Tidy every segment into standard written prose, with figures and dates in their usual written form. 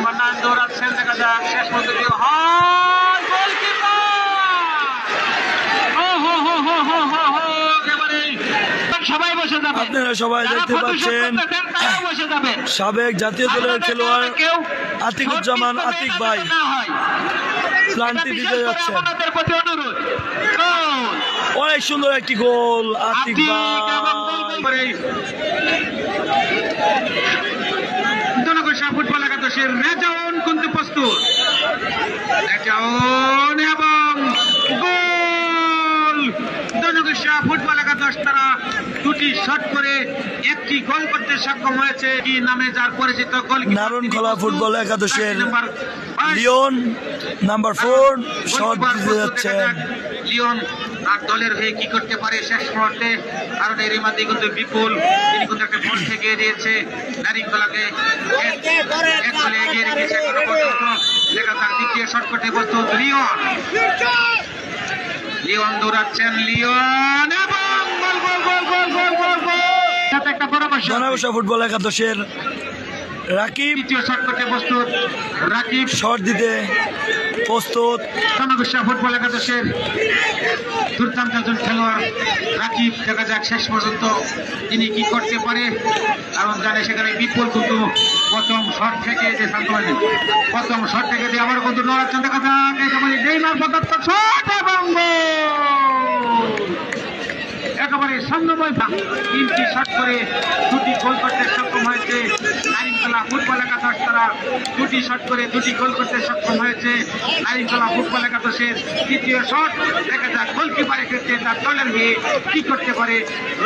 মান্নান দৌড়াচ্ছেন, দেখা যাক শেষ পর্যন্ত কি হয়। সবাই বসে যাবে, আপনারা সবাই দেখতে পাচ্ছেন সাবেক জাতীয় দলের খেলোয়াড় আতিকুজ্জামান আতিক ভাই প্লান্টি দিতে যাচ্ছেন। অনেক সুন্দর একটি গোল আতিক ভাই। ফুটবল একাদশের রেজাউন কিন্তু প্রস্তুত, রেজাউন এবং গোল। দনগোষ্ঠা ফুটবল একাদশ তারা দুটি শট করে একটি গোল করতে সক্ষম হয়েছে। কি নামে যার পরিচিত গোল নারায়ণখোলা ফুটবল একাদশের লিওন নাম্বার 4 শট দিতে যাচ্ছেন। লিওন আর দলের হয়ে কি করতে পারে শেষ মুহূর্তে, কারণ এর মধ্যে কিন্তু বিপুল তিনি কিন্তু একটা গোল থেকে দিয়েছে নারায়ণখোলাকে এক গোলে এগিয়ে রেখেছে। দেখা যাক দ্বিতীয় শট করতে প্রস্তুত লিওন। লিওন দৌড়াচ্ছেন, লিওন এবং গোল গোল গোল গোল গোল গোল গোল। একটা পরামর্শ দনগোষ্ঠা ফুটবল একাদশের রাকিব দ্বিতীয় শট করতে প্রস্তুত, রাকিব শট দিতে প্রস্তুত। দনগোষ্ঠা ফুটবল একাদশের দুর্দান্ত একজন খেলোয়াড় রাকিব, দেখা যাক শেষ পর্যন্ত তিনি কি করতে পারে, কারণ জানে সেখানে বিপুল কিন্তু প্রথম শট থেকে যে প্রথম শট থেকে দিয়ে আবার কিন্তু নড়াচ্ছেন, দেখা যাক একেবারে নেইমার পদার্থ শট এবং একেবারে ছন্দময় তিনটি শট করে দুটি গোল করতে সক্ষম হয়েছে নারায়ণখোলা ফুটবল একাদশ। তারা দুটি শট করে দুটি গোল করতে সক্ষম হয়েছে নারায়ণখোলা ফুটবল একাদশের তৃতীয় শট। দেখা যাক গোলকিপারের ক্ষেত্রে তার দলের হয়ে কি করতে পারে।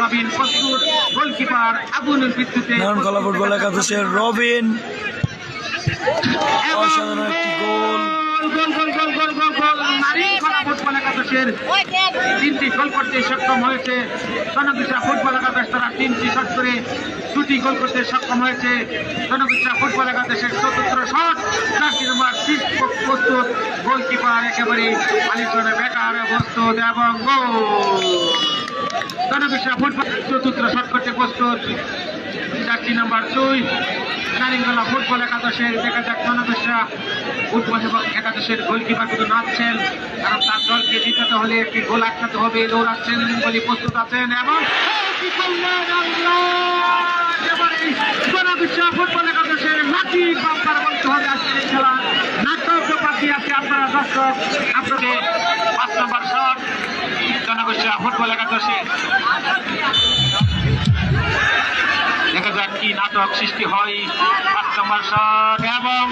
রবিন প্রস্তুত, গোলকিপার আগুনের বিদ্যুতে নারায়ণখোলা ফুটবল একাদশের রবিন অসাধারণ একটি গোল। নারায়ণখোলা ফুটবল একাদশের তিনটি গোল করতে সক্ষম হয়েছে দনগোষ্ঠা ফুটবল একাদশ। তারা তিনটি শট করে দুটি গোল করতে সক্ষম হয়েছে। দনগোষ্ঠা ফুটবল একাদশের চতুর্থ শট, জার্সি নাম্বার 6 প্রস্তুত, গোলকিপার একেবারে আলিশনে বেকার প্রস্তুত এবং গোল। দনগোষ্ঠা ফুটবল চতুর্থ শট করতে প্রস্তুত, জার্সি নাম্বার 2 নারায়ণখোলা ফুটবল একাদশের। দেখা যাক দনগোষ্ঠা ফুটবল একাদশের গোলকিপার কিন্তু নাচছেন, কারণ তার দলকে জিতাতে হলে একটি গোল আটকাতে হবে। দৌড়াচ্ছেন বলে প্রস্তুত আছেন এবং দনগোষ্ঠা ফুটবল একাদশের নাকি বাম্পার বলতে হবে আজকের এই খেলা। নাটক পাখি আছে আপনারা দর্শক, আপনাকে 5 নম্বর শট দনগোষ্ঠা ফুটবল একাদশের। দেখা যাক কি নাটক সৃষ্টি হয়। 5 নম্বর শট এবং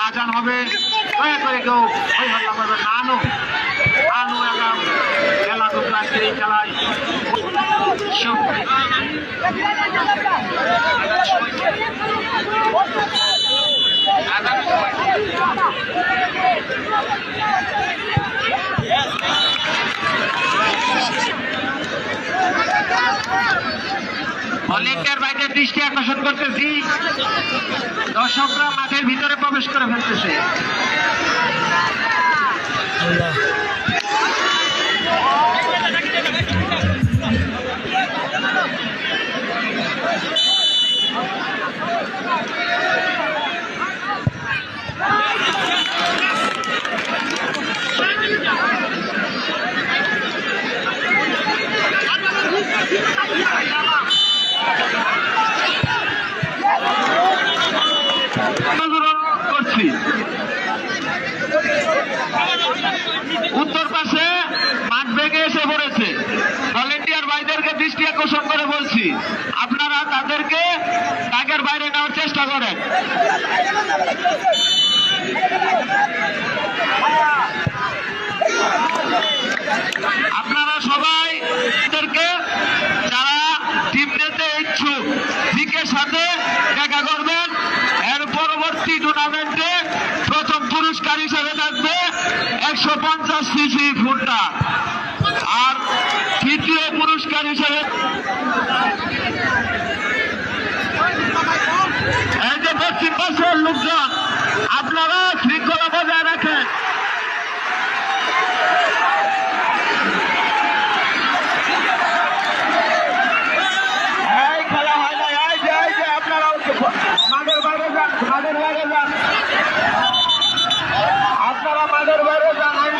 আজান হবে, দয়া করে কেউ ওই হল্লা করবে না। আনু এবং খেলা দুটো আজকের এই খেলায় অনেকের বাইরে দৃষ্টি আকর্ষণ করতেছি, দর্শকরা মাঠের ভিতরে প্রবেশ করে ফেলতেছে। উত্তর পাশে মাঠ ভেঙে এসে পড়েছে, ভলেন্টিয়ার ভাইদেরকে দৃষ্টি আকর্ষণ করে বলছি, আপনারা তাদেরকে দাগের বাইরে নেওয়ার চেষ্টা করেন। আপনারা সবাই যারা টিম নিতে ইচ্ছুক দিকের সাথে দেখা করবেন। এর পরবর্তী টুর্নামেন্টে প্রথম পুরস্কার হিসেবে থাকবে 150 সিসি ফুটটা, আর তৃতীয় পুরস্কার হিসেবে এই যে পশ্চিম পাশের লোকজন, আপনারা শৃঙ্খলা বজায় রাখেন। তাদের বাইরে জানাই